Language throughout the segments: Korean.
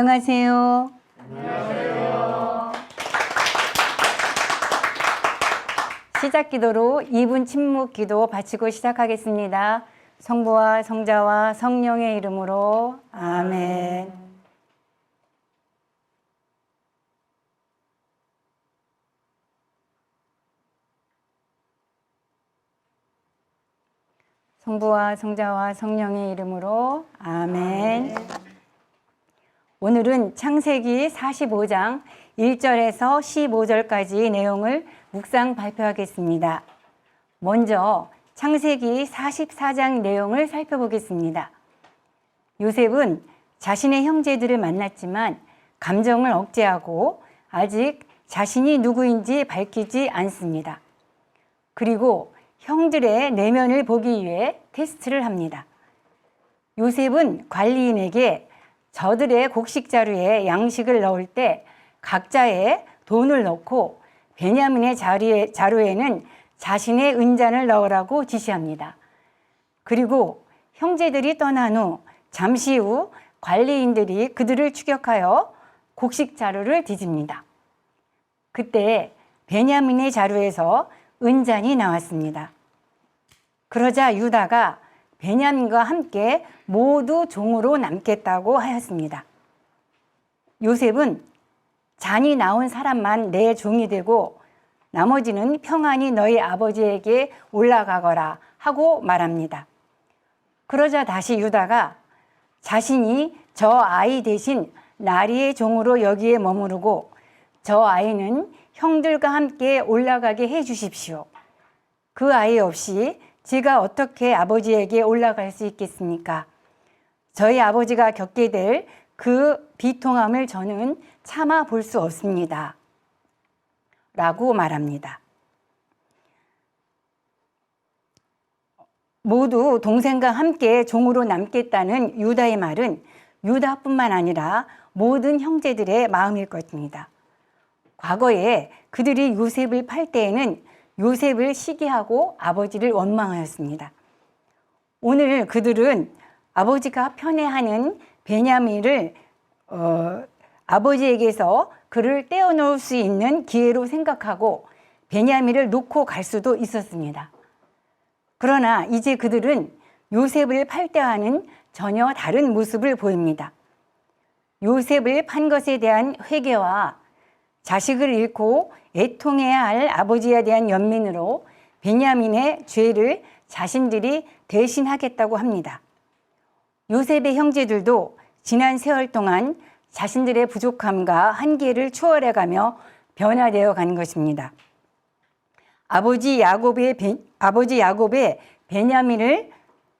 안녕하세요. 안녕하세요. 시작 기도로 2분 침묵 기도 바치고 시작하겠습니다. 성부와 성자와 성령의 이름으로 아멘. 성부와 성자와 성령의 이름으로 아멘. 오늘은 창세기 45장 1절에서 15절까지 내용을 묵상 발표하겠습니다. 먼저 창세기 44장 내용을 살펴보겠습니다. 요셉은 자신의 형제들을 만났지만 감정을 억제하고 아직 자신이 누구인지 밝히지 않습니다. 그리고 형들의 내면을 보기 위해 테스트를 합니다. 요셉은 관리인에게 저들의 곡식 자루에 양식을 넣을 때 각자의 돈을 넣고 베냐민의 자루에는 자신의 은잔을 넣으라고 지시합니다. 그리고 형제들이 떠난 후 잠시 후 관리인들이 그들을 추격하여 곡식 자루를 뒤집니다. 그때 베냐민의 자루에서 은잔이 나왔습니다. 그러자 유다가 베냐민과 함께 모두 종으로 남겠다고 하였습니다. 요셉은 잔이 나온 사람만 내 종이 되고 나머지는 평안히 너희 아버지에게 올라가거라 하고 말합니다. 그러자 다시 유다가 자신이 저 아이 대신 나리의 종으로 여기에 머무르고 저 아이는 형들과 함께 올라가게 해 주십시오. 그 아이 없이 제가 어떻게 아버지에게 올라갈 수 있겠습니까? 저희 아버지가 겪게 될 그 비통함을 저는 참아 볼 수 없습니다. 라고 말합니다. 모두 동생과 함께 종으로 남겠다는 유다의 말은 유다뿐만 아니라 모든 형제들의 마음일 것입니다. 과거에 그들이 요셉을 팔 때에는 요셉을 시기하고 아버지를 원망하였습니다. 오늘 그들은 아버지가 편애하는 베냐민을 아버지에게서 그를 떼어놓을 수 있는 기회로 생각하고 베냐민을 놓고 갈 수도 있었습니다. 그러나 이제 그들은 요셉을 팔 때와는 전혀 다른 모습을 보입니다. 요셉을 판 것에 대한 회개와 자식을 잃고 애통해야 할 아버지에 대한 연민으로 베냐민의 죄를 자신들이 대신하겠다고 합니다. 요셉의 형제들도 지난 세월 동안 자신들의 부족함과 한계를 초월해가며 변화되어 간 것입니다. 아버지 야곱의 베냐민을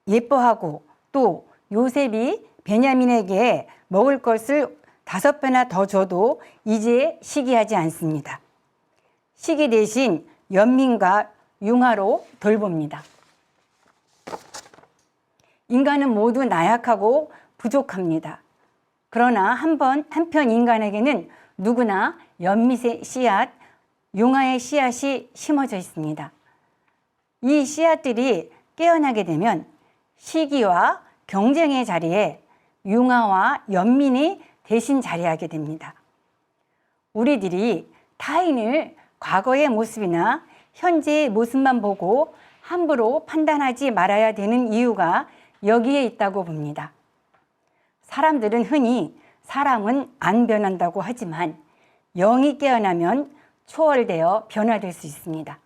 예뻐하고 또 요셉이 베냐민에게 먹을 것을 5배나 더 줘도 이제 시기하지 않습니다. 시기 대신 연민과 융화로 돌봅니다. 인간은 모두 나약하고 부족합니다. 그러나 한편 인간에게는 누구나 연민의 씨앗, 융화의 씨앗이 심어져 있습니다. 이 씨앗들이 깨어나게 되면 시기와 경쟁의 자리에 융화와 연민이 대신 자리하게 됩니다. 우리들이 타인을 과거의 모습이나 현재의 모습만 보고 함부로 판단하지 말아야 되는 이유가 여기에 있다고 봅니다. 사람들은 흔히 사람은 안 변한다고 하지만 영이 깨어나면 초월되어 변화될 수 있습니다.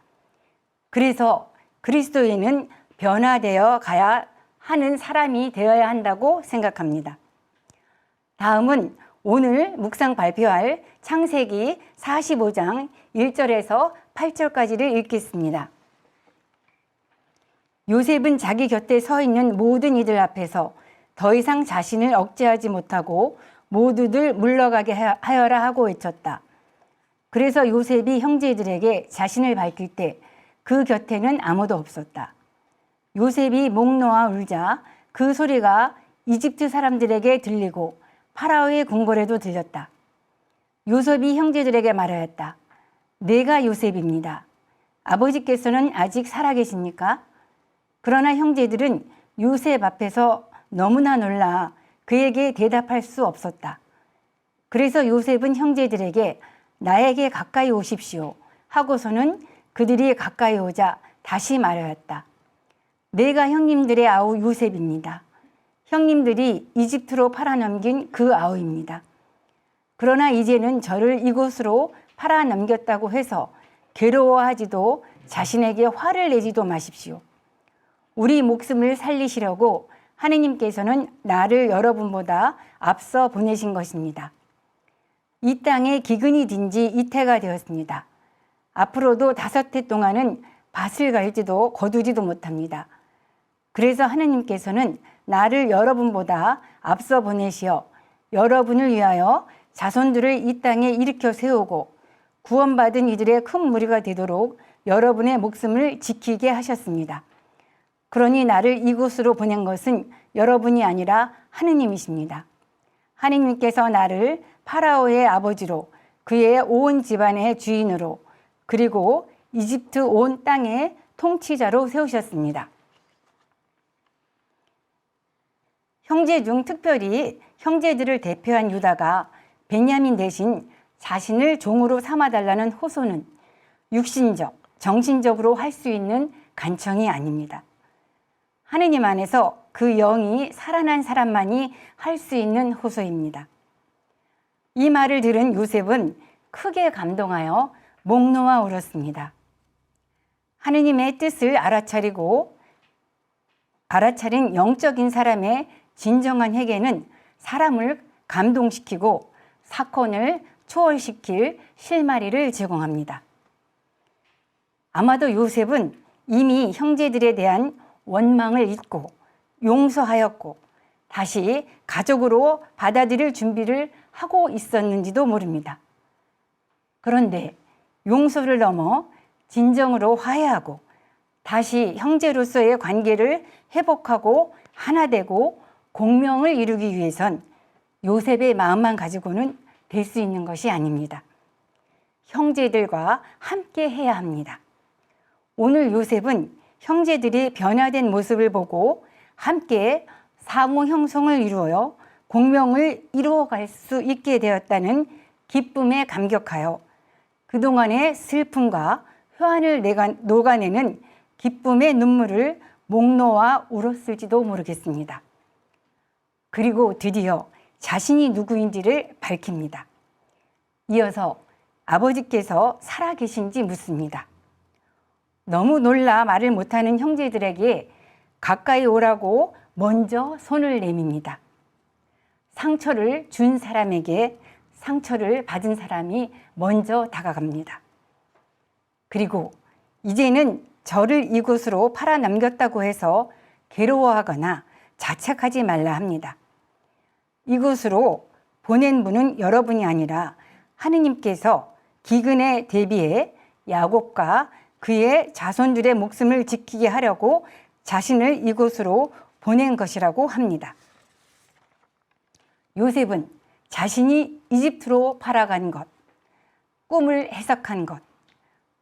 그래서 그리스도인은 변화되어 가야 하는 사람이 되어야 한다고 생각합니다. 다음은 오늘 묵상 발표할 창세기 45장 1절에서 8절까지를 읽겠습니다. 요셉은 자기 곁에 서 있는 모든 이들 앞에서 더 이상 자신을 억제하지 못하고 모두들 물러가게 하여라 하고 외쳤다. 그래서 요셉이 형제들에게 자신을 밝힐 때 그 곁에는 아무도 없었다. 요셉이 목 놓아 울자 그 소리가 이집트 사람들에게 들리고 파라오의 궁궐에도 들렸다. 요셉이 형제들에게 말하였다. 내가 요셉입니다. 아버지께서는 아직 살아계십니까? 그러나 형제들은 요셉 앞에서 너무나 놀라 그에게 대답할 수 없었다. 그래서 요셉은 형제들에게 나에게 가까이 오십시오 하고서는 그들이 가까이 오자 다시 말하였다. 내가 형님들의 아우 요셉입니다. 형님들이 이집트로 팔아넘긴 그 아우입니다. 그러나 이제는 저를 이곳으로 팔아넘겼다고 해서 괴로워하지도 자신에게 화를 내지도 마십시오. 우리 목숨을 살리시려고 하느님께서는 나를 여러분보다 앞서 보내신 것입니다. 이 땅에 기근이 딘 지 이태가 되었습니다. 앞으로도 5해 동안은 밭을 갈지도 거두지도 못합니다. 그래서 하느님께서는 나를 여러분보다 앞서 보내시어 여러분을 위하여 자손들을 이 땅에 일으켜 세우고 구원받은 이들의 큰 무리가 되도록 여러분의 목숨을 지키게 하셨습니다. 그러니 나를 이곳으로 보낸 것은 여러분이 아니라 하느님이십니다. 하느님께서 나를 파라오의 아버지로 그의 온 집안의 주인으로 그리고 이집트 온 땅의 통치자로 세우셨습니다. 형제 중 특별히 형제들을 대표한 유다가 베냐민 대신 자신을 종으로 삼아달라는 호소는 육신적, 정신적으로 할 수 있는 간청이 아닙니다. 하느님 안에서 그 영이 살아난 사람만이 할 수 있는 호소입니다. 이 말을 들은 요셉은 크게 감동하여 목 놓아 울었습니다. 하느님의 뜻을 알아차린 영적인 사람의 진정한 회개는 사람을 감동시키고 사건을 초월시킬 실마리를 제공합니다. 아마도 요셉은 이미 형제들에 대한 원망을 잊고 용서하였고 다시 가족으로 받아들일 준비를 하고 있었는지도 모릅니다. 그런데 용서를 넘어 진정으로 화해하고 다시 형제로서의 관계를 회복하고 하나 되고 공명을 이루기 위해선 요셉의 마음만 가지고는 될 수 있는 것이 아닙니다. 형제들과 함께 해야 합니다. 오늘 요셉은 형제들이 변화된 모습을 보고 함께 상호 형성을 이루어 공명을 이루어갈 수 있게 되었다는 기쁨에 감격하여 그동안의 슬픔과 회한을 녹아내는 기쁨의 눈물을 목 놓아 울었을지도 모르겠습니다. 그리고 드디어 자신이 누구인지를 밝힙니다. 이어서 아버지께서 살아계신지 묻습니다. 너무 놀라 말을 못하는 형제들에게 가까이 오라고 먼저 손을 내밉니다. 상처를 준 사람에게 상처를 받은 사람이 먼저 다가갑니다. 그리고 이제는 저를 이곳으로 팔아넘겼다고 해서 괴로워하거나 자책하지 말라 합니다. 이곳으로 보낸 분은 여러분이 아니라 하느님께서 기근에 대비해 야곱과 그의 자손들의 목숨을 지키게 하려고 자신을 이곳으로 보낸 것이라고 합니다. 요셉은 자신이 이집트로 팔아간 것, 꿈을 해석한 것,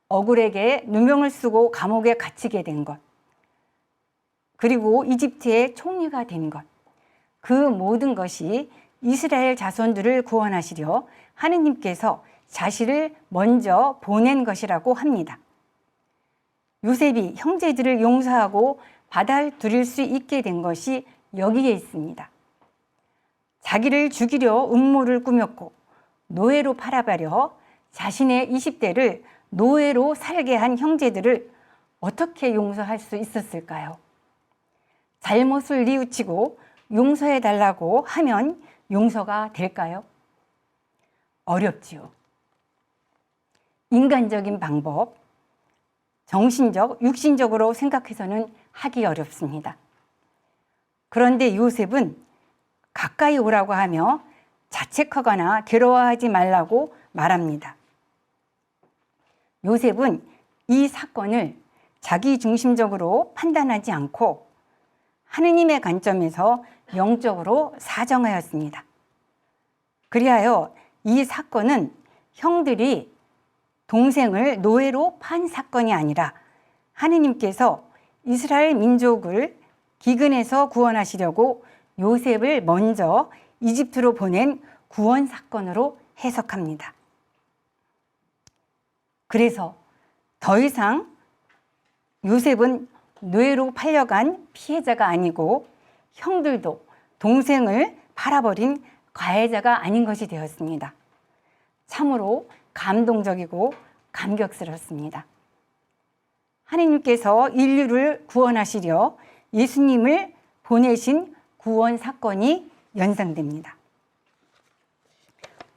억울에게 누명을 쓰고 감옥에 갇히게 된 것, 그리고 이집트의 총리가 된 것, 그 모든 것이 이스라엘 자손들을 구원하시려 하느님께서 자신을 먼저 보낸 것이라고 합니다. 요셉이 형제들을 용서하고 받아들일 수 있게 된 것이 여기에 있습니다. 자기를 죽이려 음모를 꾸몄고 노예로 팔아버려 자신의 20대를 노예로 살게 한 형제들을 어떻게 용서할 수 있었을까요? 잘못을 뉘우치고 용서해달라고 하면 용서가 될까요? 어렵지요. 인간적인 방법, 정신적, 육신적으로 생각해서는 하기 어렵습니다. 그런데 요셉은 가까이 오라고 하며 자책하거나 괴로워하지 말라고 말합니다. 요셉은 이 사건을 자기 중심적으로 판단하지 않고 하느님의 관점에서 영적으로 사정하였습니다. 그리하여 이 사건은 형들이 동생을 노예로 판 사건이 아니라 하느님께서 이스라엘 민족을 기근에서 구원하시려고 요셉을 먼저 이집트로 보낸 구원 사건으로 해석합니다. 그래서 더 이상 요셉은 노예로 팔려간 피해자가 아니고 형들도 동생을 팔아버린 가해자가 아닌 것이 되었습니다. 참으로 감동적이고 감격스럽습니다. 하나님께서 인류를 구원하시려 예수님을 보내신 구원 사건이 연상됩니다.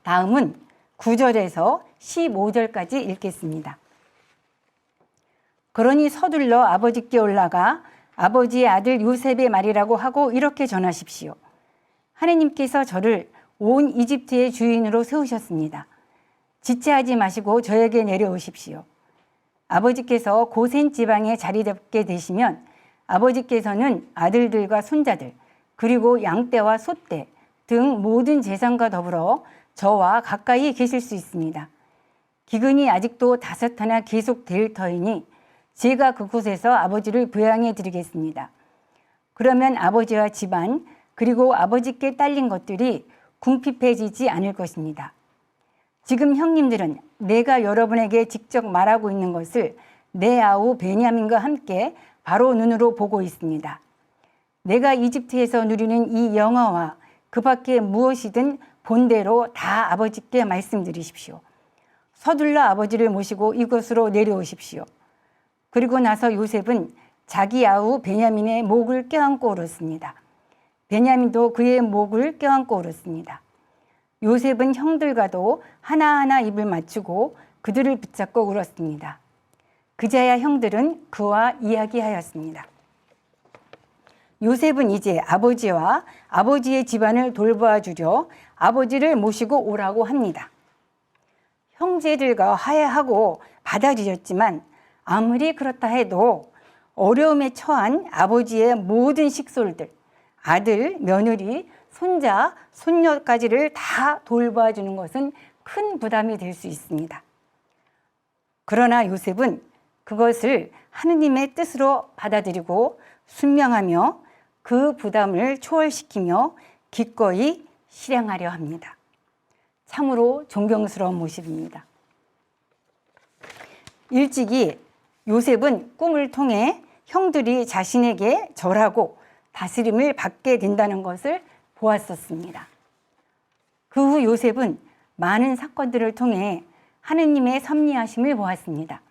다음은 9절에서 15절까지 읽겠습니다. 그러니 서둘러 아버지께 올라가 아버지의 아들 요셉의 말이라고 하고 이렇게 전하십시오. 하나님께서 저를 온 이집트의 주인으로 세우셨습니다. 지체하지 마시고 저에게 내려오십시오. 아버지께서 고센 지방에 자리 잡게 되시면 아버지께서는 아들들과 손자들 그리고 양떼와 소떼 등 모든 재산과 더불어 저와 가까이 계실 수 있습니다. 기근이 아직도 5해나 계속될 터이니 제가 그곳에서 아버지를 부양해 드리겠습니다. 그러면 아버지와 집안 그리고 아버지께 딸린 것들이 궁핍해지지 않을 것입니다. 지금 형님들은 내가 여러분에게 직접 말하고 있는 것을 내 아우 베냐민과 함께 바로 눈으로 보고 있습니다. 내가 이집트에서 누리는 이 영화와 그 밖에 무엇이든 본대로 다 아버지께 말씀드리십시오. 서둘러 아버지를 모시고 이곳으로 내려오십시오. 그리고 나서 요셉은 자기 아우 베냐민의 목을 껴안고 울었습니다. 베냐민도 그의 목을 껴안고 울었습니다. 요셉은 형들과도 하나하나 입을 맞추고 그들을 붙잡고 울었습니다. 그제야 형들은 그와 이야기하였습니다. 요셉은 이제 아버지와 아버지의 집안을 돌보아 주려 아버지를 모시고 오라고 합니다. 형제들과 화해하고 받아들였지만 아무리 그렇다 해도 어려움에 처한 아버지의 모든 식솔들, 아들, 며느리, 손자, 손녀까지를 다 돌봐 주는 것은 큰 부담이 될 수 있습니다. 그러나 요셉은 그것을 하느님의 뜻으로 받아들이고 순명하며 그 부담을 초월시키며 기꺼이 실행하려 합니다. 참으로 존경스러운 모습입니다. 일찍이 요셉은 꿈을 통해 형들이 자신에게 절하고 다스림을 받게 된다는 것을 보았었습니다. 그 후 요셉은 많은 사건들을 통해 하느님의 섭리하심을 보았습니다.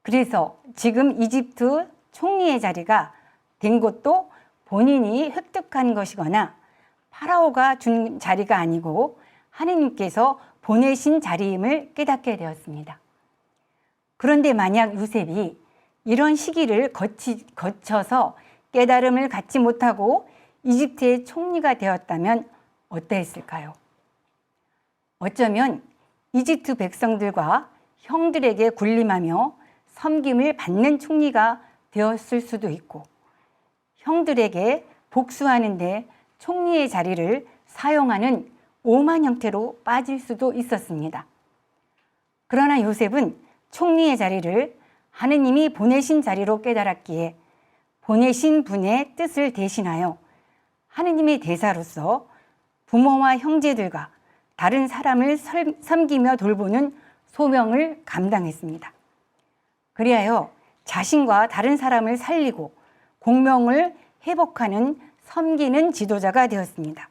그래서 지금 이집트 총리의 자리가 된 것도 본인이 획득한 것이거나 파라오가 준 자리가 아니고 하느님께서 보내신 자리임을 깨닫게 되었습니다. 그런데 만약 요셉이 이런 시기를 거쳐서 깨달음을 갖지 못하고 이집트의 총리가 되었다면 어떠했을까요? 어쩌면 이집트 백성들과 형들에게 군림하며 섬김을 받는 총리가 되었을 수도 있고 형들에게 복수하는 데 총리의 자리를 사용하는 오만 형태로 빠질 수도 있었습니다. 그러나 요셉은 총리의 자리를 하느님이 보내신 자리로 깨달았기에 보내신 분의 뜻을 대신하여 하느님의 대사로서 부모와 형제들과 다른 사람을 섬기며 돌보는 소명을 감당했습니다. 그리하여 자신과 다른 사람을 살리고 공명을 회복하는 섬기는 지도자가 되었습니다.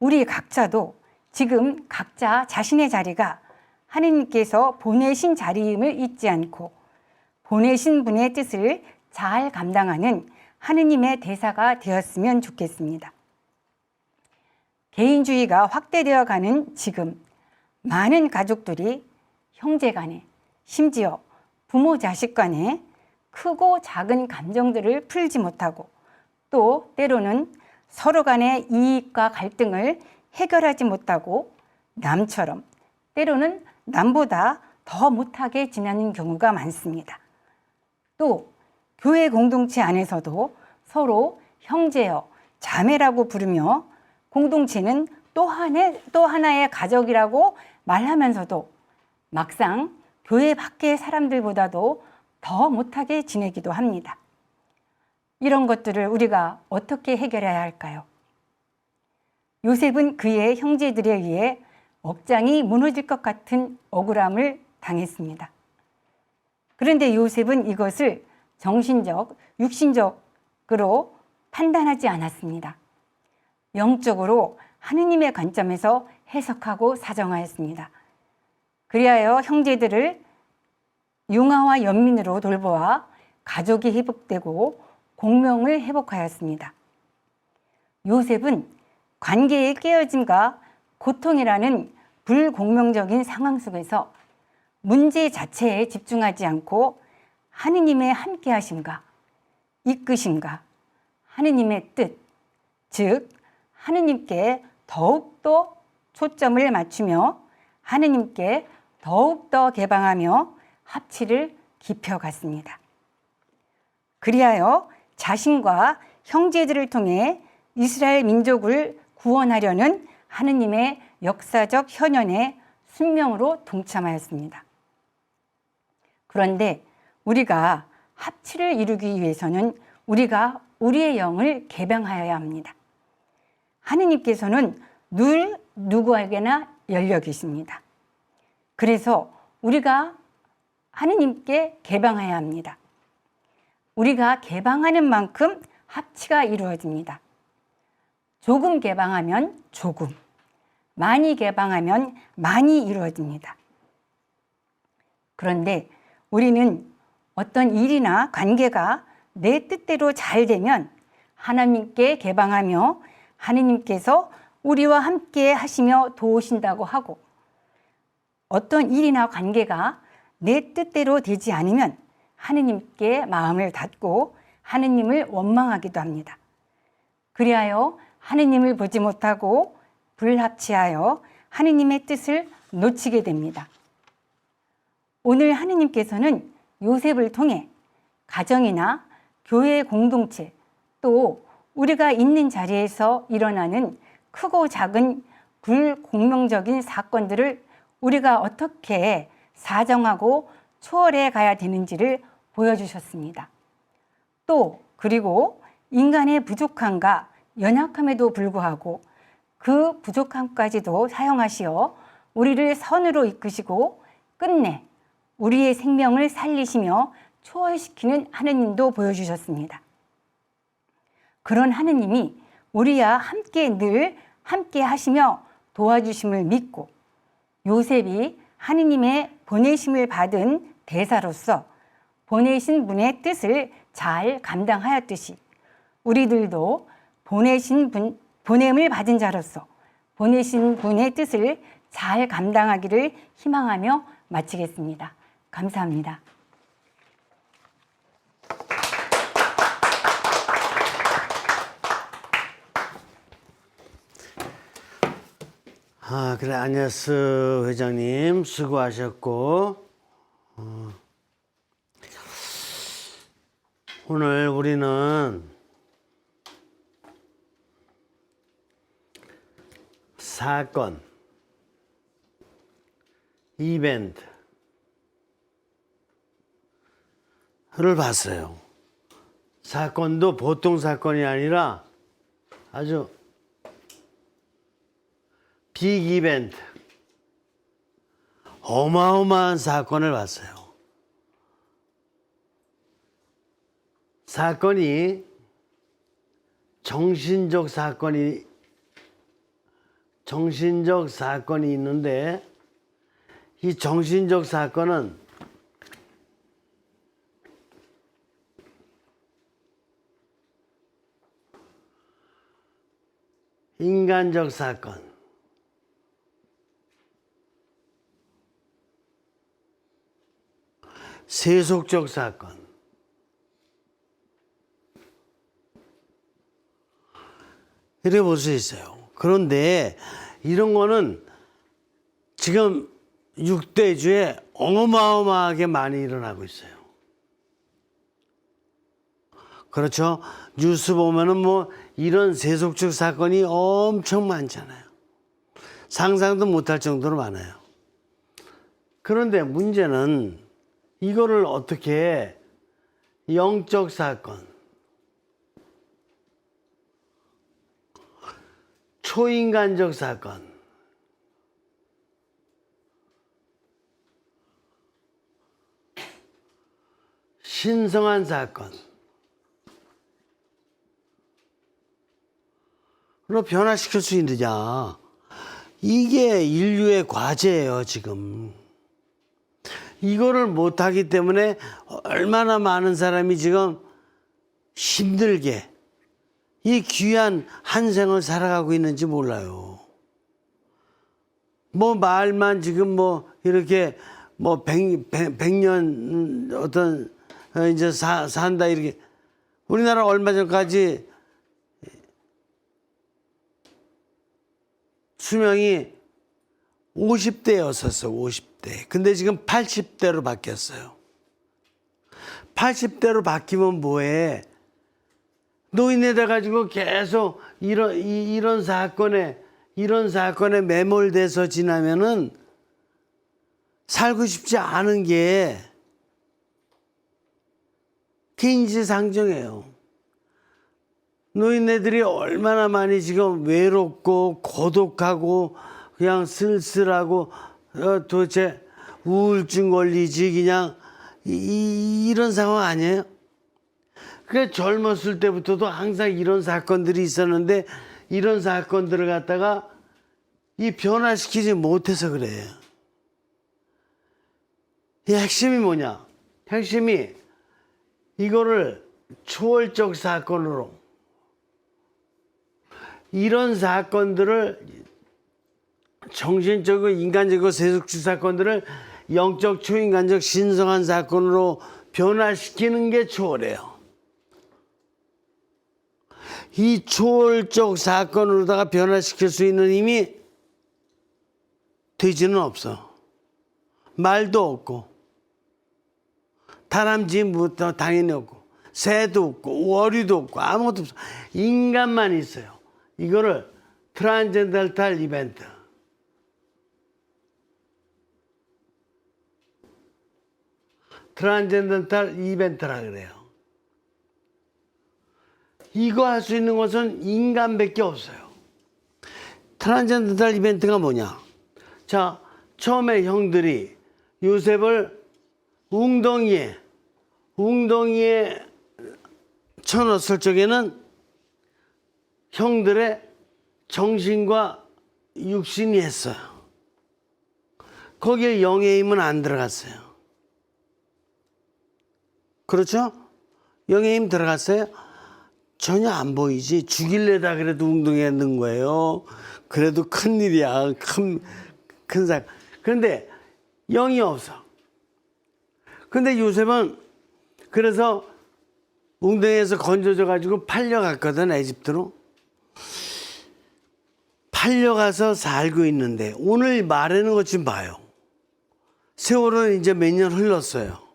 우리 각자도 지금 각자 자신의 자리가 하느님께서 보내신 자리임을 잊지 않고 보내신 분의 뜻을 잘 감당하는 하느님의 대사가 되었으면 좋겠습니다. 개인주의가 확대되어 가는 지금 많은 가족들이 형제 간에 심지어 부모 자식 간에 크고 작은 감정들을 풀지 못하고 또 때로는 서로 간의 이익과 갈등을 해결하지 못하고 남처럼 때로는 남보다 더 못하게 지내는 경우가 많습니다. 또 교회 공동체 안에서도 서로 형제여 자매라고 부르며 공동체는 또 하나의 가족이라고 말하면서도 막상 교회 밖의 사람들보다도 더 못하게 지내기도 합니다. 이런 것들을 우리가 어떻게 해결해야 할까요? 요셉은 그의 형제들에 의해 억장이 무너질 것 같은 억울함을 당했습니다. 그런데 요셉은 이것을 정신적, 육신적으로 판단하지 않았습니다. 영적으로 하느님의 관점에서 해석하고 사정하였습니다. 그리하여 형제들을 융화와 연민으로 돌보아 가족이 회복되고 공명을 회복하였습니다. 요셉은 관계의 깨어짐과 고통이라는 불공명적인 상황 속에서 문제 자체에 집중하지 않고 하느님의 함께하심과 이끄심과 하느님의 뜻, 즉 하느님께 더욱더 초점을 맞추며 하느님께 더욱더 개방하며 합치를 깊여갔습니다. 그리하여 자신과 형제들을 통해 이스라엘 민족을 구원하려는 하느님의 역사적 현현의 순명으로 동참하였습니다. 그런데 우리가 합치를 이루기 위해서는 우리가 우리의 영을 개방하여야 합니다. 하느님께서는 늘 누구에게나 열려 계십니다. 그래서 우리가 하느님께 개방해야 합니다. 우리가 개방하는 만큼 합치가 이루어집니다. 조금 개방하면 조금, 많이 개방하면 많이 이루어집니다. 그런데 우리는 어떤 일이나 관계가 내 뜻대로 잘 되면 하나님께 개방하며 하느님께서 우리와 함께 하시며 도우신다고 하고, 어떤 일이나 관계가 내 뜻대로 되지 않으면 하느님께 마음을 닫고 하느님을 원망하기도 합니다. 그리하여 하느님을 보지 못하고 불합치하여 하느님의 뜻을 놓치게 됩니다. 오늘 하느님께서는 요셉을 통해 가정이나 교회 공동체, 또 우리가 있는 자리에서 일어나는 크고 작은 불공명적인 사건들을 우리가 어떻게 사정하고 초월해 가야 되는지를 보여주셨습니다. 또 그리고 인간의 부족함과 연약함에도 불구하고 그 부족함까지도 사용하시어 우리를 선으로 이끄시고 끝내 우리의 생명을 살리시며 초월시키는 하느님도 보여주셨습니다. 그런 하느님이 우리와 함께 늘 함께 하시며 도와주심을 믿고 요셉이 하느님의 보내심을 받은 대사로서 보내신 분의 뜻을 잘 감당하였듯이 우리들도 보냄을 받은 자로서 보내신 분의 뜻을 잘 감당하기를 희망하며 마치겠습니다. 감사합니다. 그래, 안예스 회장님 수고하셨고, 오늘 우리는 사건, 이벤트를 봤어요. 사건도 보통 사건이 아니라 아주 빅 이벤트, 어마어마한 사건을 봤어요. 사건이 정신적 사건이 있는데, 이 정신적 사건은 인간적 사건, 세속적 사건, 이렇게 볼 수 있어요. 그런데 이런 거는 지금 6대주에 어마어마하게 많이 일어나고 있어요. 그렇죠? 뉴스 보면은 뭐 이런 세속적 사건이 엄청 많잖아요. 상상도 못할 정도로 많아요. 그런데 문제는 이거를 어떻게 영적 사건, 초인간적 사건, 신성한 사건, 로 변화시킬 수 있느냐. 이게 인류의 과제예요, 지금. 이거를 못하기 때문에 얼마나 많은 사람이 지금 힘들게 이 귀한 한 생을 살아가고 있는지 몰라요. 뭐 말만 지금 뭐 이렇게 뭐 100년 어떤 이제 산다 이렇게. 우리나라 얼마 전까지 수명이 50대였었어, 50대. 근데 지금 80대로 바뀌었어요. 80대로 바뀌면 뭐해? 노인네 돼가지고 계속 이런 사건에 매몰돼서 지나면은 살고 싶지 않은 게 인지상정이에요. 노인네들이 얼마나 많이 지금 외롭고 고독하고 그냥 쓸쓸하고 도대체 우울증 걸리지 그냥 이런 상황 아니에요? 그래 젊었을 때부터도 항상 이런 사건들이 있었는데 이런 사건들을 갖다가 이 변화시키지 못해서 그래요. 이 핵심이 뭐냐? 핵심이 이거를 초월적 사건으로 이런 사건들을 정신적이고 인간적이고 세속적 사건들을 영적 초인간적 신성한 사건으로 변화시키는 게 초월이에요. 이 초월적 사건으로다가 변화시킬 수 있는 힘이 돼지는 없어. 말도 없고 다람쥐부터 당연히 없고 새도 없고 워리도 없고 아무것도 없어. 인간만 있어요. 이거를 트랜젠던탈 이벤트. 트랜젠던탈 이벤트라 그래요. 이거 할 수 있는 것은 인간밖에 없어요. 트랜젠던탈 이벤트가 뭐냐? 자, 처음에 형들이 요셉을 웅덩이에 쳐넣었을 적에는 형들의 정신과 육신이 했어요. 거기에 영의 힘은 안 들어갔어요. 그렇죠? 영의 힘 들어갔어요? 전혀 안 보이지. 죽일래다 그래도 웅덩이에 넣은 거예요. 그래도 큰일이야. 큰 사건. 그런데 영이 없어. 근데 요셉은 그래서 웅덩이에서 건져져 가지고 팔려갔거든, 에집트로. 팔려가서 살고 있는데 오늘 말하는 것 좀 봐요. 세월은 이제 몇 년 흘렀어요.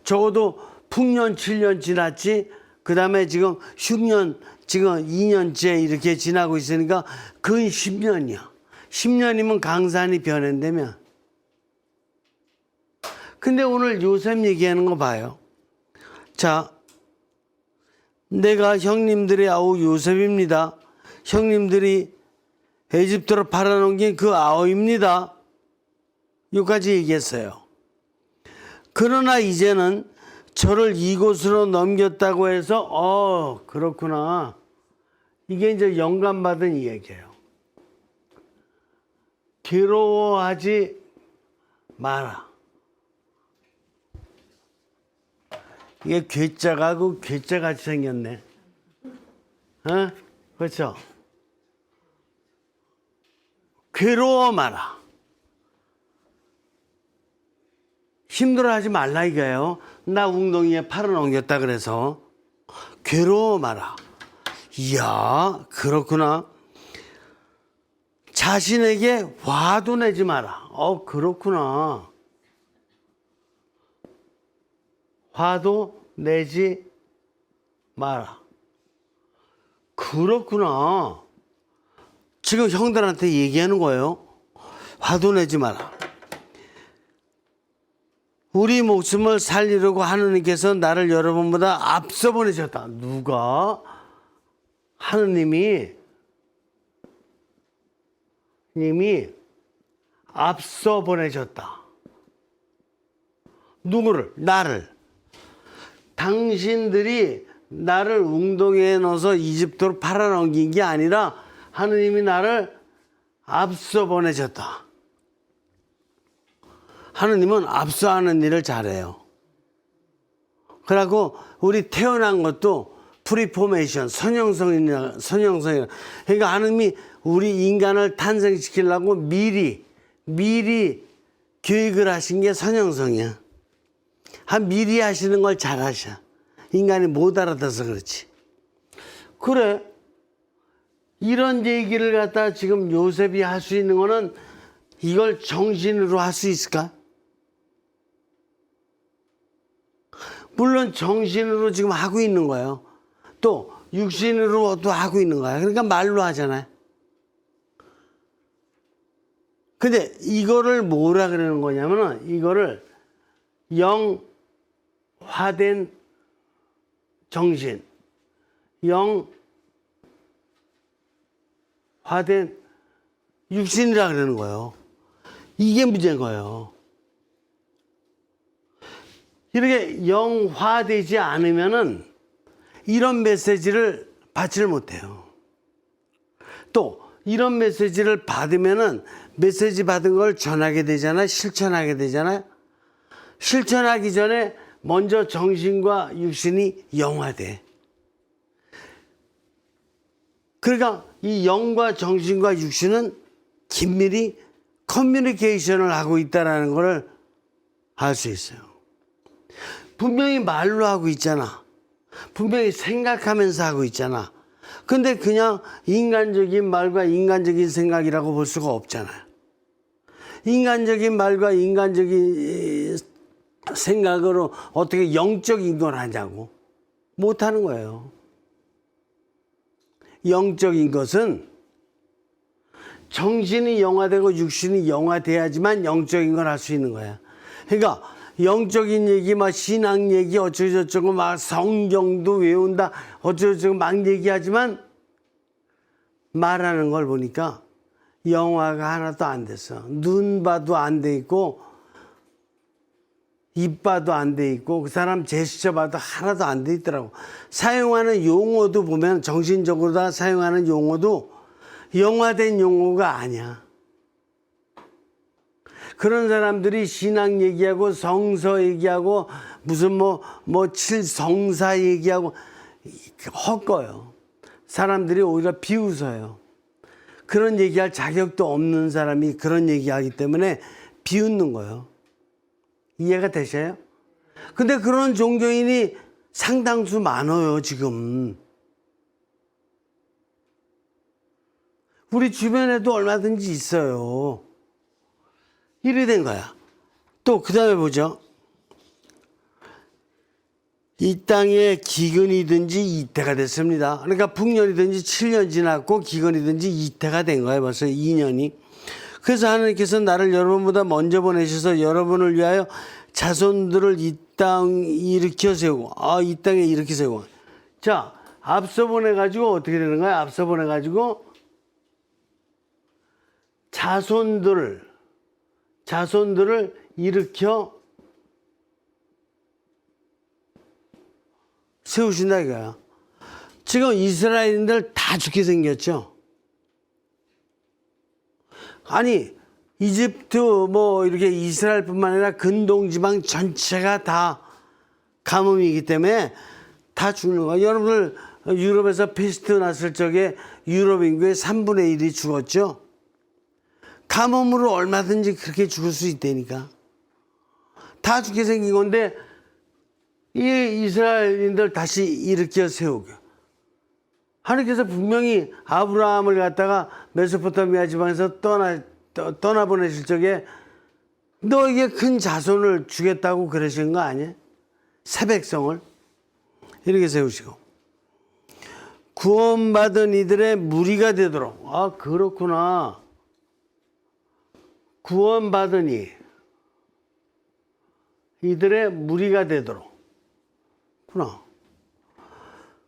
적어도 풍년 7년 지났지. 그 다음에 지금 흉년 지금 2년째 이렇게 지나고 있으니까 근 10년이야. 10년이면 강산이 변한다며. 근데 오늘 요셉 얘기하는 거 봐요. 자, 내가 형님들의 아우 요셉입니다. 형님들이 에집트로 팔아넘긴 그 아우입니다. 여기까지 얘기했어요. 그러나 이제는 저를 이곳으로 넘겼다고 해서 그렇구나. 이게 이제 영감받은 이야기예요. 괴로워하지 마라. 이게 괴짜가 그 괴짜같이 생겼네. 그렇죠? 괴로워 마라. 힘들어하지 말라 이거예요. 나 웅덩이에 팔을 옮겼다 그래서 괴로워 마라. 이야, 그렇구나. 자신에게 화도 내지 마라. 그렇구나. 화도 내지 마라. 그렇구나. 지금 형들한테 얘기하는 거예요. 화도 내지 마라. 우리 목숨을 살리려고 하느님께서 나를 여러분보다 앞서 보내셨다. 누가? 하느님이 앞서 보내셨다. 누구를? 나를. 당신들이 나를 웅덩이에 넣어서 이집트로 팔아넘긴 게 아니라 하느님이 나를 앞서 보내셨다. 하느님은 앞서 하는 일을 잘해요. 그래갖고 우리 태어난 것도 프리포메이션, 선형성이라. 그러니까 하느님이 우리 인간을 탄생시키려고 미리 계획을 하신 게 선형성이야. 미리 하시는 걸 잘하셔. 인간이 못 알아들어서 그렇지. 그래. 이런 얘기를 갖다 지금 요셉이 할 수 있는 거는 이걸 정신으로 할 수 있을까? 물론 정신으로 지금 하고 있는 거예요. 또 육신으로도 하고 있는 거야. 그러니까 말로 하잖아요. 근데 이거를 뭐라 그러는 거냐면은 이거를 영화된 정신, 영화된 육신이라 그러는 거예요. 이게 문제인 거예요. 이렇게 영화되지 않으면은 이런 메시지를 받지를 못해요. 또 이런 메시지를 받으면은 메시지 받은 걸 전하게 되잖아요. 실천하게 되잖아요. 실천하기 전에 먼저 정신과 육신이 영화돼. 그러니까 이 영과 정신과 육신은 긴밀히 커뮤니케이션을 하고 있다는 걸 알 수 있어요. 분명히 말로 하고 있잖아. 분명히 생각하면서 하고 있잖아. 근데 그냥 인간적인 말과 인간적인 생각이라고 볼 수가 없잖아요. 인간적인 말과 인간적인 생각으로 어떻게 영적인 걸 하냐고. 못하는 거예요. 영적인 것은 정신이 영화되고 육신이 영화돼야지만 영적인 걸 할 수 있는 거야. 그러니까 영적인 얘기, 막 신앙 얘기 어쩌고저쩌고 막 성경도 외운다 어쩌고저쩌고 막 얘기하지만 말하는 걸 보니까 영화가 하나도 안 됐어. 눈 봐도 안 돼 있고 입 봐도 안 돼 있고 그 사람 제스처 봐도 하나도 안 돼 있더라고. 사용하는 용어도 보면 정신적으로 다 사용하는 용어도 영화된 용어가 아니야. 그런 사람들이 신앙 얘기하고 성서 얘기하고 무슨 칠성사 얘기하고 헛거요. 사람들이 오히려 비웃어요. 그런 얘기할 자격도 없는 사람이 그런 얘기하기 때문에 비웃는 거예요. 이해가 되셔요? 근데 그런 종교인이 상당수 많아요, 지금. 우리 주변에도 얼마든지 있어요. 이래 된 거야. 또 그 다음에 보죠. 이 땅에 기근이든지 이태가 됐습니다. 그러니까 풍년이든지 7년 지났고 기근이든지 이태가 된 거예요. 벌써 2년이. 그래서 하나님께서 나를 여러분보다 먼저 보내셔서 여러분을 위하여 자손들을 이 땅 일으켜 세우고, 이 땅에 일으켜 세우고. 자, 앞서 보내가지고 어떻게 되는 거야? 앞서 보내가지고 자손들을 일으켜 세우신다 이거야. 지금 이스라엘인들 다 죽게 생겼죠. 아니 이집트 이렇게 이스라엘뿐만 아니라 근동지방 전체가 다 가뭄이기 때문에 다 죽는 거야. 여러분들 유럽에서 페스트 났을 적에 유럽 인구의 3분의 1이 죽었죠. 가뭄으로 얼마든지 그렇게 죽을 수 있다니까. 다 죽게 생긴 건데 이 이스라엘인들 다시 일으켜 세우게. 하나님께서 분명히 아브라함을 갖다가 메소포타미아 지방에서 떠나보내실 적에 너에게 큰 자손을 주겠다고 그러신 거 아니에요? 새 백성을 이렇게 세우시고 구원받은 이들의 무리가 되도록. 그렇구나. 구원받으니 이들의 무리가 되도록.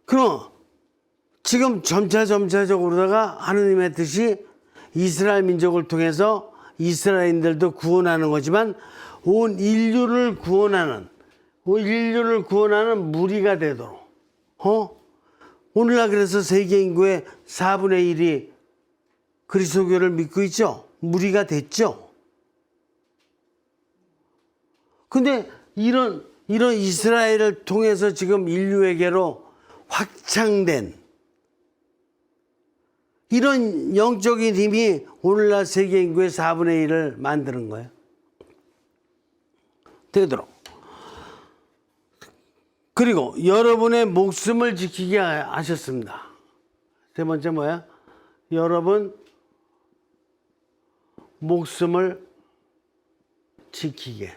그럼 지금 점차적으로다가 하느님의 뜻이 이스라엘 민족을 통해서 이스라엘인들도 구원하는 거지만 온 인류를 구원하는 무리가 되도록. 오늘날 그래서 세계 인구의 4분의 1이 그리스도교를 믿고 있죠. 무리가 됐죠. 근데 이런 이스라엘을 통해서 지금 인류에게로 확장된 이런 영적인 힘이 오늘날 세계 인구의 4분의 1을 만드는 거예요. 되도록. 그리고 여러분의 목숨을 지키게 하셨습니다. 세 번째 뭐야? 여러분 목숨을 지키게.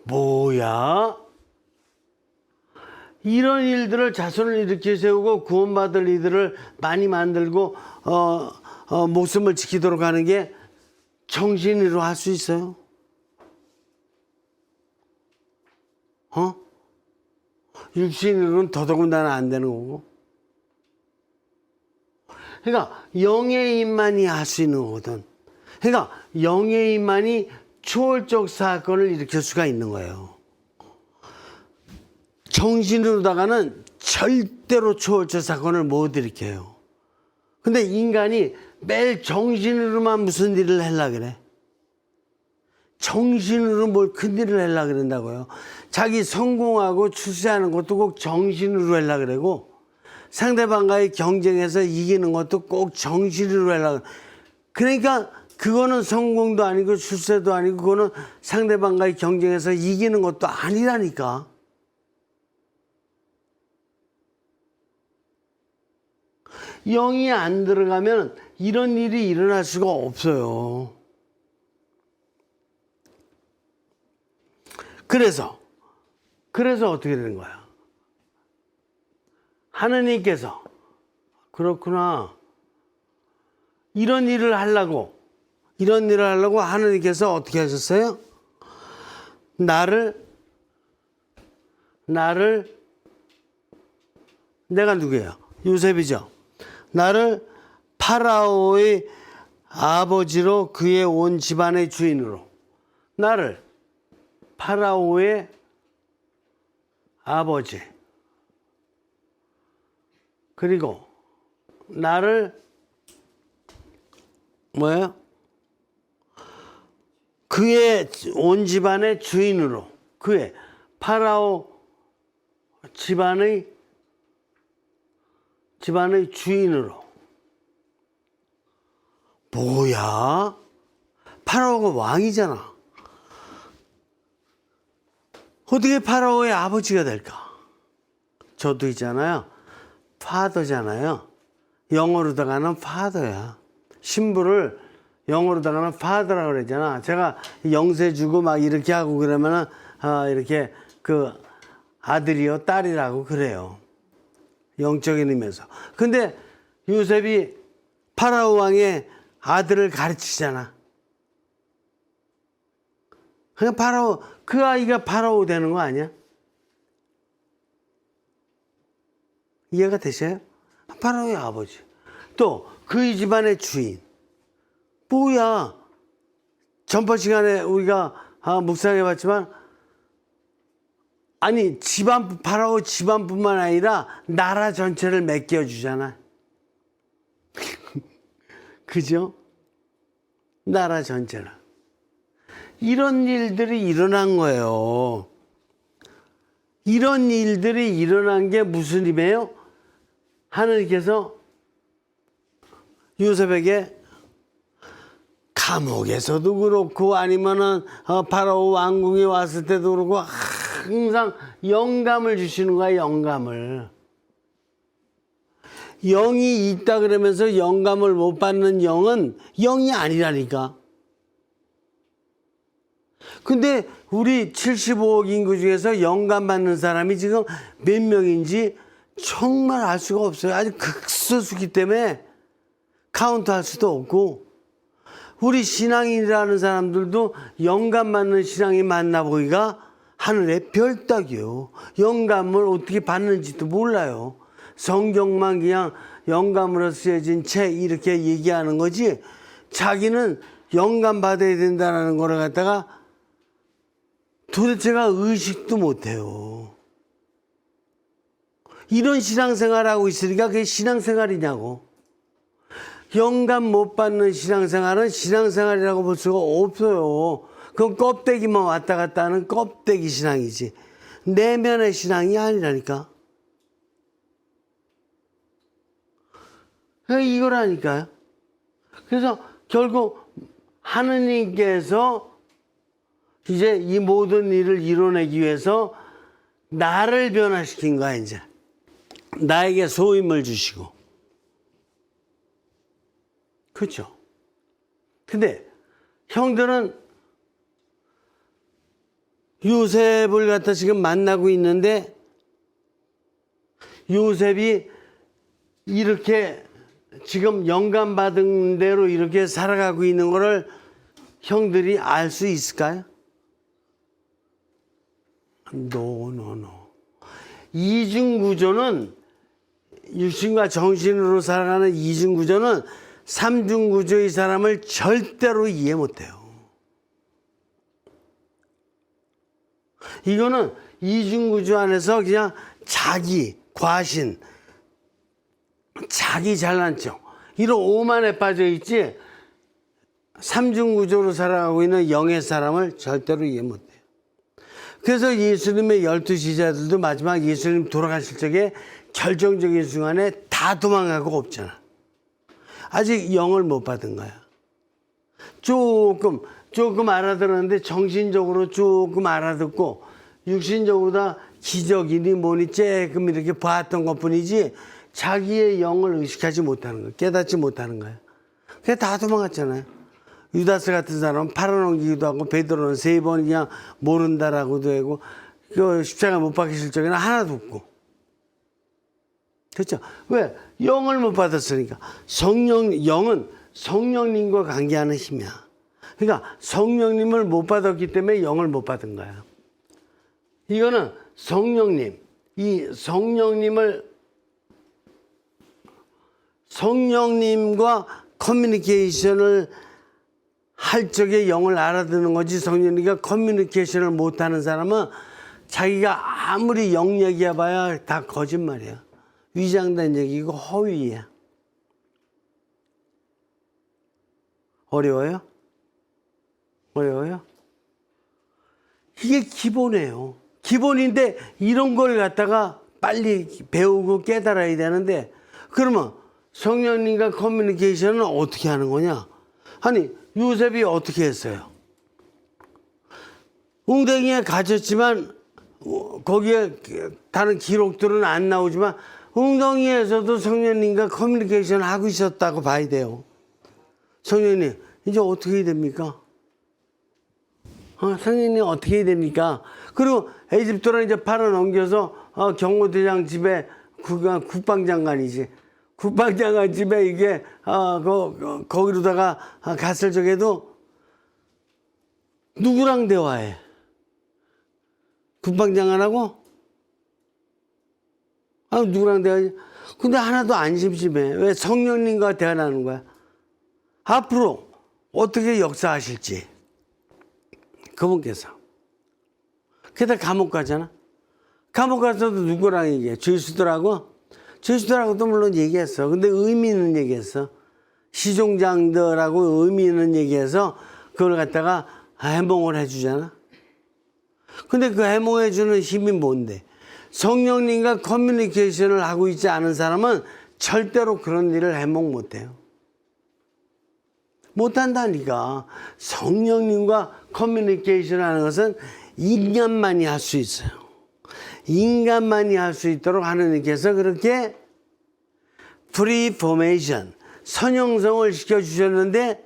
뭐야? 이런 일들을 자손을 일으켜 세우고 구원받을 이들을 많이 만들고 목숨을 지키도록 하는 게 정신으로 할 수 있어요? 육신으로는 더더군다나 안 되는 거고. 그러니까 영의 힘만이 할 수 있는 거거든. 그러니까 영의 힘만이 초월적 사건을 일으킬 수가 있는 거예요. 정신으로다가는 절대로 초월적 사건을 못 일으켜요. 근데 인간이 매일 정신으로만 무슨 일을 하려고 그래? 정신으로 뭘 큰일을 하려고 그런다고요. 자기 성공하고 출세하는 것도 꼭 정신으로 하려고 그러고 상대방과의 경쟁에서 이기는 것도 꼭 정신으로 하려고. 그러니까 그거는 성공도 아니고 출세도 아니고 그거는 상대방과의 경쟁에서 이기는 것도 아니라니까. 영이 안 들어가면 이런 일이 일어날 수가 없어요. 그래서 어떻게 되는 거야? 하느님께서 그렇구나. 이런 일을 하려고 하느님께서 어떻게 하셨어요? 나를 내가 누구예요? 요셉이죠. 나를 파라오의 아버지로 그의 온 집안의 주인으로. 나를 파라오의 아버지. 그리고 나를 뭐예요? 그의 온 집안의 주인으로. 그의 파라오 집안의 주인으로. 뭐야? 파라오가 왕이잖아. 어떻게 파라오의 아버지가 될까? 저도 있잖아요. 파더잖아요. 영어로다가는 파더야. 신부를 영어로다가는 파더라고 그러잖아. 제가 영세 주고 막 이렇게 하고 그러면은 이렇게 그 아들이요 딸이라고 그래요. 영적인 의미에서. 근데 요셉이 파라오 왕의 아들을 가르치잖아. 그냥 파라오, 그 아이가 파라오 되는 거 아니야? 이해가 되세요? 파라오의 아버지. 또 그 집안의 주인. 뭐야? 전번 시간에 우리가 묵상해 봤지만 아니 파라오 집안뿐만 아니라 나라 전체를 맡겨주잖아. 그죠? 나라 전체를. 이런 일들이 일어난 거예요. 이런 일들이 일어난 게 무슨 힘이에요? 하느님께서 요셉에게 감옥에서도 그렇고 아니면은 파라오 왕궁에 왔을 때도 그렇고 항상 영감을 주시는 거야. 영감을. 영이 있다 그러면서 영감을 못 받는 영은 영이 아니라니까. 근데 우리 75억 인구 중에서 영감 받는 사람이 지금 몇 명인지 정말 알 수가 없어요. 아주 극소수기 때문에 카운트할 수도 없고. 우리 신앙인이라는 사람들도 영감 받는 신앙이 맞나 보기가 하늘의 별 따기요. 영감을 어떻게 받는지도 몰라요. 성경만 그냥 영감으로 쓰여진 책 이렇게 얘기하는 거지, 자기는 영감 받아야 된다는 거를 갖다가 도대체가 의식도 못해요. 이런 신앙생활하고 있으니까 그게 신앙생활이냐고. 영감 못 받는 신앙생활은 신앙생활이라고 볼 수가 없어요. 그건 껍데기만 왔다 갔다 하는 껍데기 신앙이지 내면의 신앙이 아니라니까. 이거라니까요. 그래서 결국 하느님께서 이제 이 모든 일을 이뤄내기 위해서 나를 변화시킨 거야. 이제 나에게 소임을 주시고. 그렇죠. 근데 형들은 요셉을 갖다 지금 만나고 있는데, 요셉이 이렇게 지금 영감 받은 대로 이렇게 살아가고 있는 거를 형들이 알 수 있을까요? 노. 이중구조는, 육신과 정신으로 살아가는 이중구조는 삼중구조의 사람을 절대로 이해 못해요. 이거는 이중구조 안에서 그냥 자기, 과신, 자기 잘난 척, 이런 오만에 빠져있지, 삼중구조로 살아가고 있는 영의 사람을 절대로 이해 못해요. 그래서 예수님의 12제자들도 마지막 예수님 돌아가실 적에 결정적인 순간에 다 도망가고 없잖아. 아직 영을 못 받은 거야. 조금 알아들었는데 정신적으로 조금 알아듣고 육신적으로 다 기적이니 뭐니 조금 이렇게 봤던 것 뿐이지 자기의 영을 의식하지 못하는 거야. 깨닫지 못하는 거야. 그게 다 도망갔잖아요. 유다스 같은 사람은 팔아넘기기도 하고, 베드로는 3번 그냥 모른다라고도 하고, 그 십자가 못 박히실 적에는 하나도 없고. 그렇죠? 왜? 영을 못 받았으니까. 영은 성령님과 관계하는 힘이야. 그러니까 성령님을 못 받았기 때문에 영을 못 받은 거야. 이거는 이 성령님과 커뮤니케이션을 할 적에 영을 알아듣는 거지, 성령님과 커뮤니케이션을 못하는 사람은 자기가 아무리 영 얘기해봐야 다 거짓말이야. 위장된 얘기고 허위야. 어려워요? 이게 기본이에요. 기본인데 이런 걸 갖다가 빨리 배우고 깨달아야 되는데, 그러면 성령님과 커뮤니케이션은 어떻게 하는 거냐? 아니, 요셉이 어떻게 했어요? 웅덩이에 갇혔지만 거기에 다른 기록들은 안 나오지만 웅덩이에서도 성령님과 커뮤니케이션을 하고 있었다고 봐야 돼요. 성령님 이제 어떻게 해야 됩니까? 성령님 어떻게 해야 됩니까? 그리고 에집트로 이제 팔아 넘겨서 경호대장 집에 국방장관이지. 국방장관 집에 이게 거기로다가 갔을 적에도 누구랑 대화해? 국방장관하고? 누구랑 대화해? 근데 하나도 안 심심해. 왜? 성령님과 대화하는 거야. 앞으로 어떻게 역사하실지 그분께서. 게다가 감옥 가잖아. 감옥 가서도 누구랑 얘기해? 죄수들하고도 물론 얘기했어. 근데 의미 있는 얘기했어. 시종장들하고 의미 있는 얘기해서 그걸 갖다가 해몽을 해주잖아. 근데 그 해몽해주는 힘이 뭔데? 성령님과 커뮤니케이션을 하고 있지 않은 사람은 절대로 그런 일을 해몽 못해요. 못한다니까. 성령님과 커뮤니케이션 하는 것은 인간만이 할 수 있어요. 인간만이 할 수 있도록 하느님께서 그렇게 프리포메이션, 선형성을 시켜주셨는데,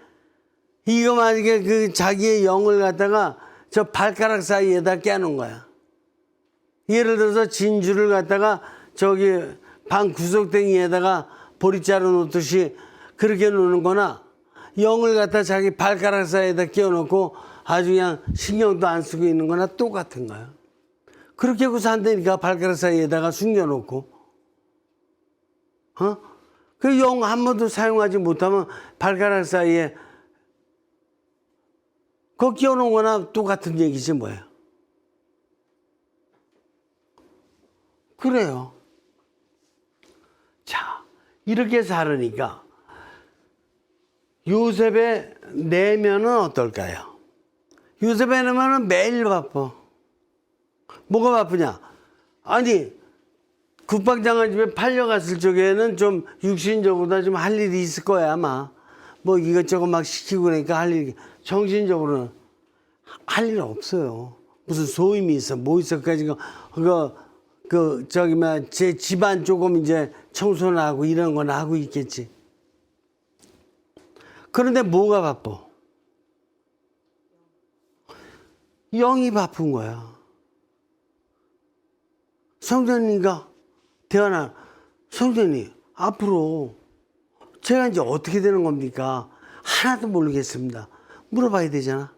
이거 만약에 그 자기의 영을 갖다가 저 발가락 사이에다 깨놓은 거야. 예를 들어서 진주를 갖다가 저기 방 구석탱이에다가 보리자루 놓듯이 그렇게 놓는 거나, 영을 갖다 자기 발가락 사이에다 끼워놓고 아주 그냥 신경도 안 쓰고 있는 거나 똑같은 거야. 그렇게 하고 산다니까, 발가락 사이에다가 숨겨놓고. 그 영 한 번도 사용하지 못하면 발가락 사이에 그거 끼워놓은 거나 똑같은 얘기지 뭐예요. 그래요. 자, 이렇게 살으니까 요셉의 내면은 어떨까요? 요셉의 내면은 매일 바빠. 뭐가 바쁘냐? 아니, 국방장관 집에 팔려갔을 적에는 좀 육신적으로 좀 할 일이 있을 거야, 아마. 뭐 이것저것 막 시키고 그러니까 할 일이. 정신적으로는 할 일 없어요. 무슨 소임이 있어, 뭐 있어까지 제 집안 조금 이제 청소나 하고 이런 거나 하고 있겠지. 그런데 뭐가 바빠? 영이 바쁜 거야. 성전님과 대화나, 성전님, 앞으로 제가 이제 어떻게 되는 겁니까? 하나도 모르겠습니다. 물어봐야 되잖아.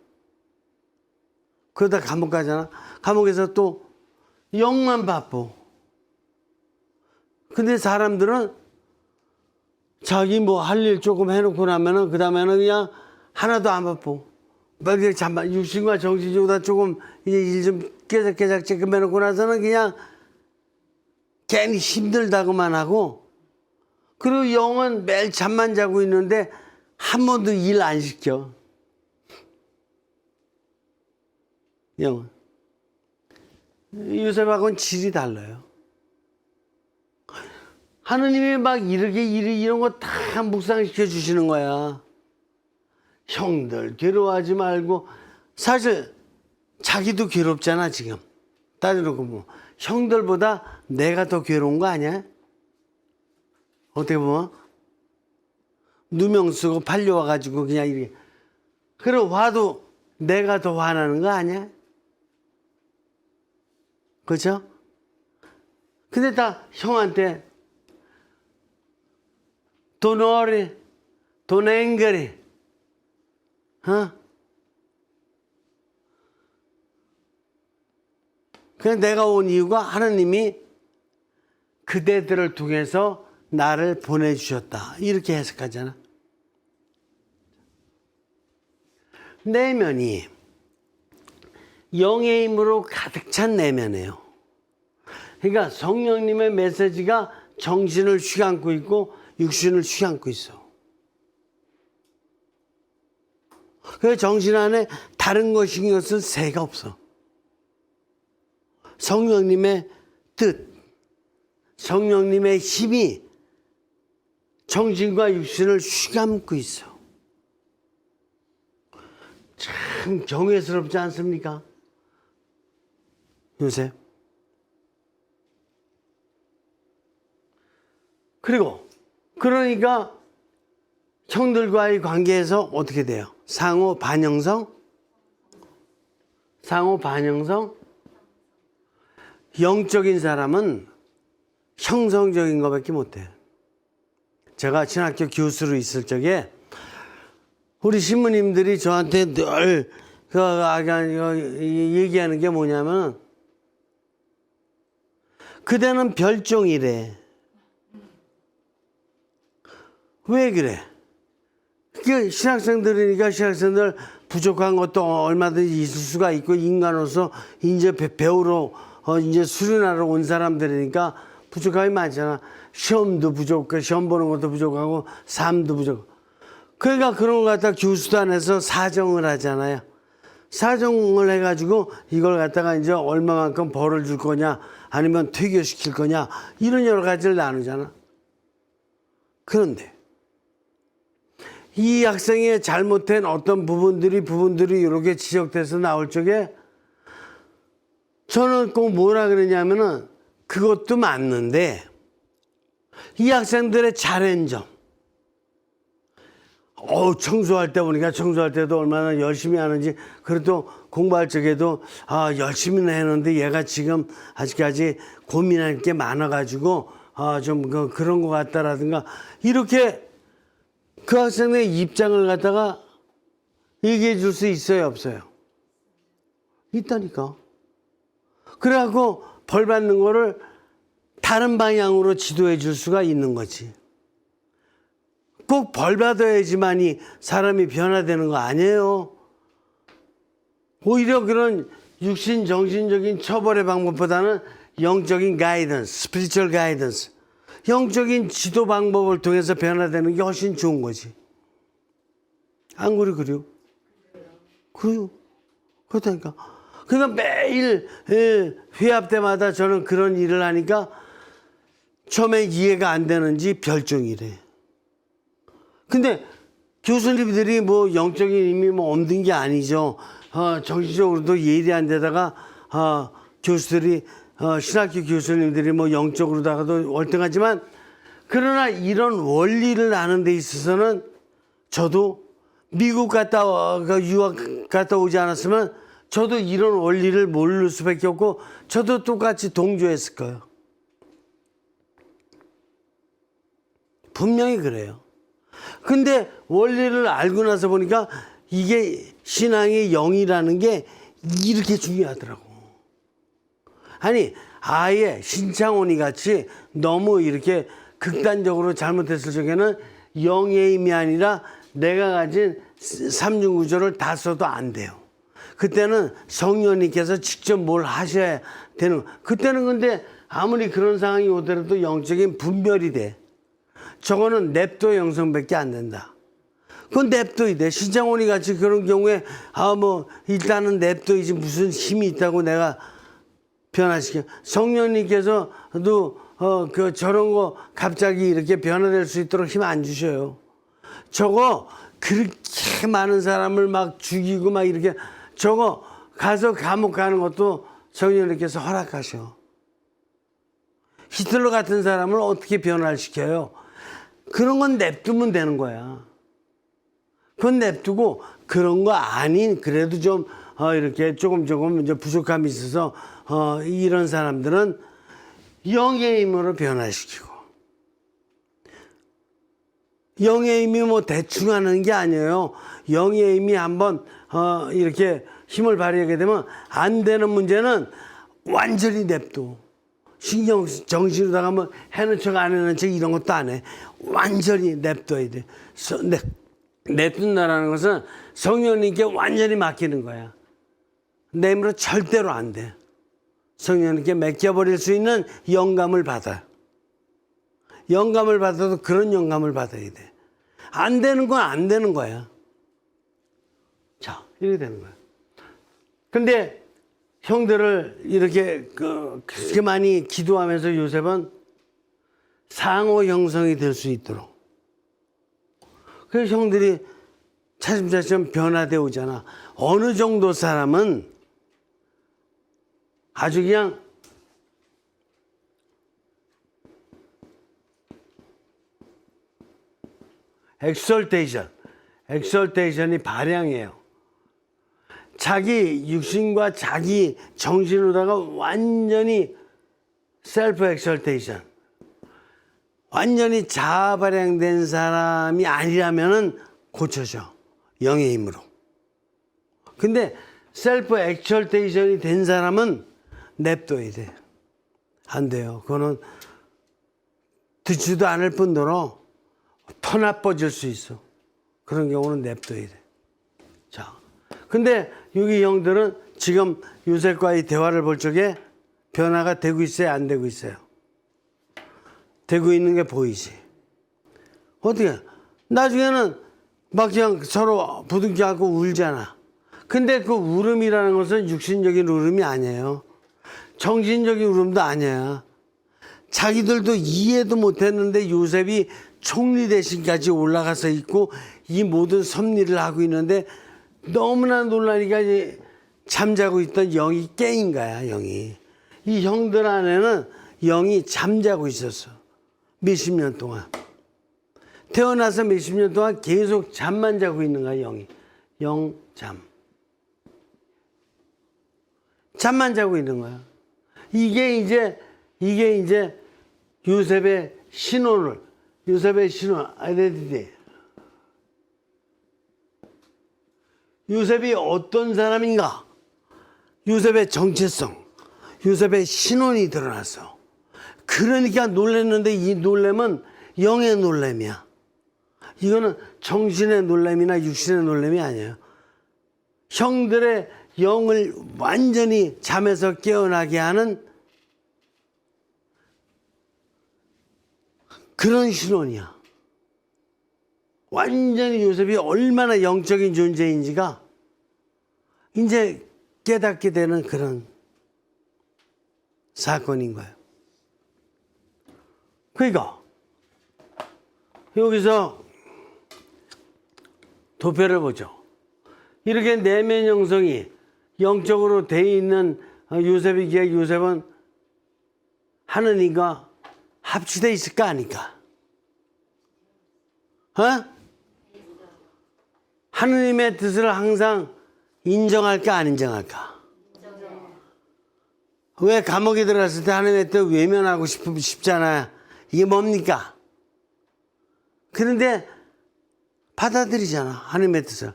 그러다 감옥 가잖아. 감옥에서 또 영만 바빠. 근데 사람들은 자기 뭐 할 일 조금 해놓고 나면은 그 다음에는 그냥 하나도 안 바빠. 빨리 잠깐 육신과 정신적으로 다 조금 이제 일 좀 깨작깨작 쬐끔 해놓고 나서는 그냥 괜히 힘들다고만 하고, 그리고 영은 매일 잠만 자고 있는데 한 번도 일 안 시켜. 영은. 요셉하고는 질이 달라요. 하느님이 막 이렇게 이런 거 다 묵상시켜 주시는 거야. 형들 괴로워하지 말고. 사실 자기도 괴롭잖아 지금. 따져놓고 뭐 형들보다 내가 더 괴로운 거 아니야? 어떻게 보면 누명 쓰고 팔려와가지고 그냥 이렇게. 그래 화도 내가 더 화나는 거 아니야? 그렇죠? 근데 다 형한테 Don't worry, don't angry. 그냥 내가 온 이유가 하나님이 그대들을 통해서 나를 보내주셨다. 이렇게 해석하잖아. 내면이 영의 힘으로 가득 찬 내면이에요. 그러니까 성령님의 메시지가 정신을 휘감고 있고 육신을 휘감고 있어. 그 정신 안에 다른 거 신경 쓸 새가 없어. 성령님의 뜻, 성령님의 힘이 정신과 육신을 휘감고 있어. 참 경외스럽지 않습니까? 요새. 그리고 그러니까 형들과의 관계에서 어떻게 돼요? 상호 반영성? 상호 반영성? 영적인 사람은 형성적인 것밖에 못해. 제가 신학교 교수로 있을 적에 우리 신부님들이 저한테 늘 얘기하는 게 뭐냐면, 그대는 별종이래. 왜 그래? 그 신학생들이니까 신학생들 부족한 것도 얼마든지 있을 수가 있고, 인간으로서 이제 배우러 이제 수련하러 온 사람들이니까 부족함이 많잖아. 시험도 부족하고, 시험 보는 것도 부족하고, 삶도 부족하고. 그러니까 그런 거 갖다 교수단에서 사정을 하잖아요. 사정을 해가지고 이걸 갖다가 이제 얼마만큼 벌을 줄 거냐, 아니면 퇴교시킬 거냐, 이런 여러 가지를 나누잖아. 그런데 이 학생의 잘못된 어떤 부분들이 이렇게 지적돼서 나올 적에 저는 꼭 뭐라 그러냐면은, 그것도 맞는데 이 학생들의 잘한 점, 청소할 때 보니까 청소할 때도 얼마나 열심히 하는지, 그래도 공부할 적에도 열심히는 했는데 얘가 지금 아직까지 고민할 게 많아가지고 좀 그런 것 같다라든가, 이렇게 그 학생의 입장을 갖다가 얘기해 줄 수 있어요, 없어요? 있다니까. 그래갖고 벌 받는 거를 다른 방향으로 지도해 줄 수가 있는 거지. 꼭 벌 받아야지만이 사람이 변화되는 거 아니에요. 오히려 그런 육신 정신적인 처벌의 방법보다는 영적인 가이던스, 스피리추얼 가이던스, 영적인 지도 방법을 통해서 변화되는 게 훨씬 좋은 거지. 안 그래요? 그렇다니까. 그러니까 매일 회합 때마다 저는 그런 일을 하니까 처음에 이해가 안 되는지 별종이래. 근데 교수님들이 뭐 영적인 힘이 뭐 없는 게 아니죠. 정신적으로도 예리 안 되다가 교수들이 신학교 교수님들이 뭐 영적으로다가도 월등하지만, 그러나 이런 원리를 아는 데 있어서는 저도 미국 유학 갔다 오지 않았으면 저도 이런 원리를 모를 수밖에 없고 저도 똑같이 동조했을 거예요. 분명히 그래요. 근데 원리를 알고 나서 보니까 이게 신앙의 영이라는 게 이렇게 중요하더라고. 아니, 아예 신창원이 같이 너무 이렇게 극단적으로 잘못했을 적에는 영의 힘이 아니라 내가 가진 삼중구조를 다 써도 안 돼요. 그때는 성령님께서 직접 뭘 하셔야 되는. 그때는 근데 아무리 그런 상황이 오더라도 영적인 분별이 돼. 저거는 냅도 영성밖에 안 된다. 그건 냅둬야 돼. 신창원이 같이 그런 경우에 일단은 냅둬야지 무슨 힘이 있다고 내가 변화시켜. 성령님께서도 저런 거 갑자기 이렇게 변화될 수 있도록 힘 안 주셔요. 저거 그렇게 많은 사람을 막 죽이고 막 이렇게 저거 가서 감옥 가는 것도 성령님께서 허락하셔. 히틀러 같은 사람을 어떻게 변화를 시켜요? 그런 건 냅두면 되는 거야. 그건 냅두고 그런 거 아닌 그래도 좀 이렇게 조금 이제 부족함이 있어서 이런 사람들은 영의 힘으로 변화시키고, 영의 힘이 뭐 대충 하는 게 아니에요. 영의 힘이 한번 이렇게 힘을 발휘하게 되면 안 되는 문제는 완전히 냅둬. 신경 정신으로다가 뭐 해는 척 안 해는 척 이런 것도 안 해. 완전히 냅둬야 돼. 냅둔다라는 것은 성령님께 완전히 맡기는 거야. 내 힘으로 절대로 안 돼. 성령님께 맡겨버릴 수 있는 영감을 받아. 영감을 받아도 그런 영감을 받아야 돼. 안 되는 건 안 되는 거야. 자, 이렇게 되는 거야. 근데 형들을 이렇게 그렇게 많이 기도하면서 요셉은 상호 형성이 될 수 있도록. 그래서 형들이 차츰차츰 변화되어 오잖아. 어느 정도 사람은 아주 그냥 엑설테이션이 발양이에요. 자기 육신과 자기 정신으로다가 완전히 셀프 엑설테이션, 완전히 자아 발양된 사람이 아니라면은 고쳐져. 영의 힘으로. 근데 셀프 엑설테이션이 된 사람은 냅둬야 돼. 안 돼요. 그거는 듣지도 않을 뿐더러 더 나빠질 수 있어. 그런 경우는 냅둬야 돼. 자, 근데 여기 형들은 지금 요셉과의 대화를 볼 적에 변화가 되고 있어요, 안 되고 있어요? 되고 있는 게 보이지. 어떻게? 나중에는 막 그냥 서로 부둥켜 안고 울잖아. 근데 그 울음이라는 것은 육신적인 울음이 아니에요. 정신적인 울음도 아니야. 자기들도 이해도 못했는데 요셉이 총리 대신까지 올라가서 있고 이 모든 섭리를 하고 있는데 너무나 놀라니까 이제 잠자고 있던 영이 깨인 거야, 영이. 이 형들 안에는 영이 잠자고 있었어. 몇십 년 동안. 태어나서 몇십 년 동안 계속 잠만 자고 있는 거야, 영이. 영잠. 잠만 자고 있는 거야. 이게 이제 요셉의 신혼, 아이덴티티. 요셉이 어떤 사람인가? 요셉의 정체성, 요셉의 신원이 드러났어. 그러니까 놀랐는데 이 놀램은 영의 놀램이야. 이거는 정신의 놀램이나 육신의 놀램이 아니에요. 형들의 영을 완전히 잠에서 깨어나게 하는 그런 신원이야. 완전히 요셉이 얼마나 영적인 존재인지가 이제 깨닫게 되는 그런 사건인 거예요. 그러니까 여기서 도표를 보죠. 이렇게 내면 형성이 영적으로 돼 있는 요셉이기에 요셉은 하느님과 합치되어 있을까 아닐까? 하느님의 뜻을 항상 인정할까 안 인정할까? 왜 감옥에 들어갔을 때 하느님의 뜻 외면하고 싶잖아요. 이게 뭡니까? 그런데 받아들이잖아, 하느님의 뜻을.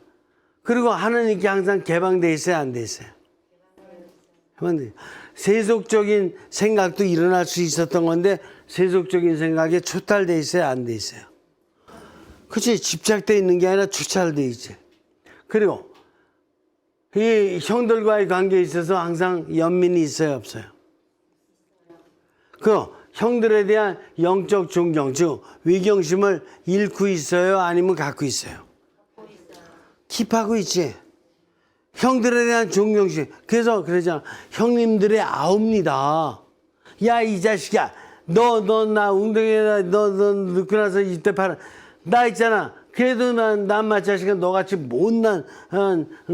그리고 하느님께 항상 개방돼 있어요, 안 돼 있어요? 세속적인 생각도 일어날 수 있었던 건데 세속적인 생각에 초탈돼 있어요, 안 돼 있어요? 그치? 집착돼 있는 게 아니라 초찰돼 있지. 그리고 이 형들과의 관계에 있어서 항상 연민이 있어요, 없어요? 그 형들에 대한 영적 존경, 즉 위경심을 잃고 있어요, 아니면 갖고 있어요? 킵하고 있지. 형들에 대한 존경심. 그래서 그러잖아. 형님들의 아우입니다. 야, 이 자식아. 너 나 웅덩이에다 너 넣고 나서 이때 팔아. 나 있잖아. 그래도 난 자식아 너같이 못난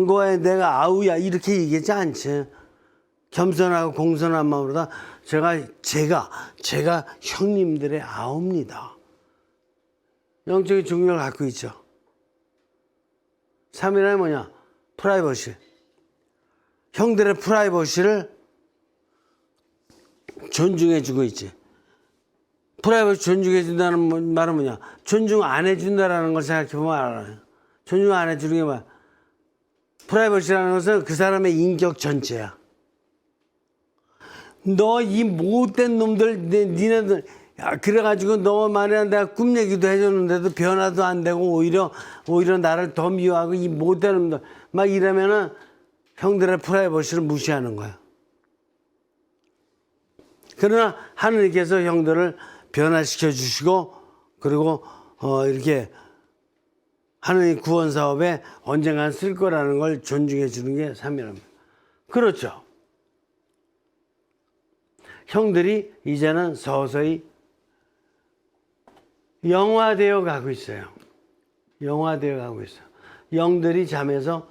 거에 내가 아우야. 이렇게 얘기하지 않지. 겸손하고 공손한 마음으로 제가 형님들의 아우입니다. 영적인 중력을 갖고 있죠. 3이라는 뭐냐? 프라이버시. 형들의 프라이버시를 존중해주고 있지. 프라이버시 존중해준다는 말은 뭐냐? 존중 안 해준다라는 걸 생각해보면 알아요. 존중 안 해주는 게 뭐야? 프라이버시라는 것은 그 사람의 인격 전체야. 너 이 못된 놈들, 니네들, 야, 그래가지고 너 말이야 내가 꿈 얘기도 해줬는데도 변화도 안 되고 오히려 나를 더 미워하고 이 못된 놈들 막 이러면은 형들의 프라이버시를 무시하는 거야. 그러나 하느님께서 형들을 변화시켜 주시고 그리고 이렇게 하느님 구원 사업에 언젠간 쓸 거라는 걸 존중해 주는 게 삼위랍니다. 그렇죠. 형들이 이제는 서서히 영화되어 가고 있어요. 영화되어 가고 있어요. 영들이 잠에서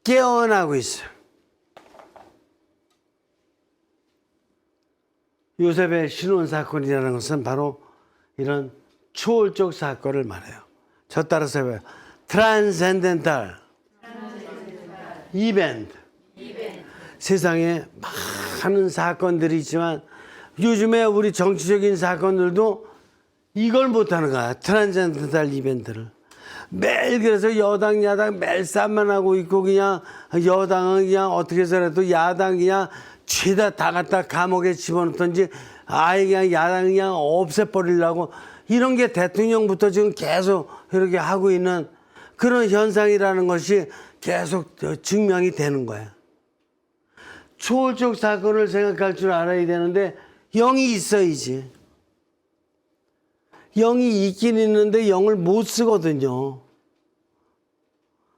깨어나고 있어요. 요셉의 신혼 사건이라는 것은 바로 이런 초월적 사건을 말해요. 저 따라서 해봐요. 트랜센덴탈 이벤트. 세상에 많은 사건들이 있지만 요즘에 우리 정치적인 사건들도 이걸 못하는 거야. 트랜센덴탈 이벤트를. 매일 그래서 여당 야당 매일 싸움만 하고 있고 그냥 여당은 그냥 어떻게 해서라도 야당 그냥 죄다 다 갖다 감옥에 집어넣던지 아예 그냥 야당 그냥 없애버리려고 이런 게 대통령부터 지금 계속 이렇게 하고 있는 그런 현상이라는 것이 계속 증명이 되는 거야. 초월적 사건을 생각할 줄 알아야 되는데 영이 있어야지. 영이 있긴 있는데 영을 못 쓰거든요.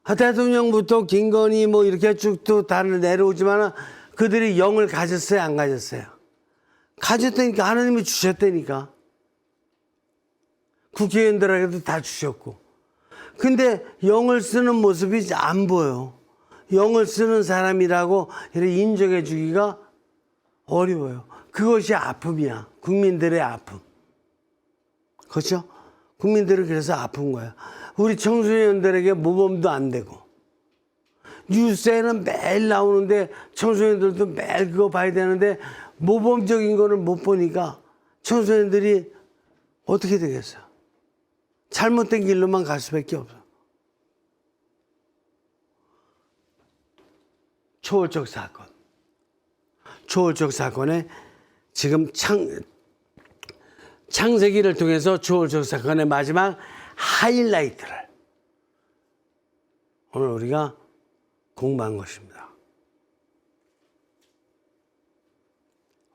대통령부터 김건희 뭐 이렇게 쭉 또 다 내려오지만 그들이 영을 가졌어요, 안 가졌어요? 가졌다니까. 하나님이 주셨다니까. 국회의원들에게도 다 주셨고. 근데 영을 쓰는 모습이 안 보여. 영을 쓰는 사람이라고 이렇게 인정해 주기가 어려워요. 그것이 아픔이야. 국민들의 아픔. 그렇죠? 국민들은 그래서 아픈 거야. 우리 청소년들에게 모범도 안 되고. 뉴스에는 매일 나오는데 청소년들도 매일 그거 봐야 되는데 모범적인 거를 못 보니까 청소년들이 어떻게 되겠어요? 잘못된 길로만 갈 수밖에 없어. 초월적 사건. 초월적 사건의 지금 창세기를 통해서 초월적 사건의 마지막 하이라이트를 오늘 우리가 공부한 것입니다.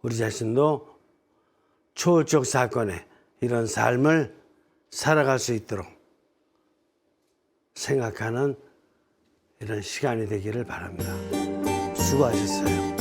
우리 자신도 초월적 사건의 이런 삶을 살아갈 수 있도록 생각하는 이런 시간이 되기를 바랍니다. 수고하셨어요.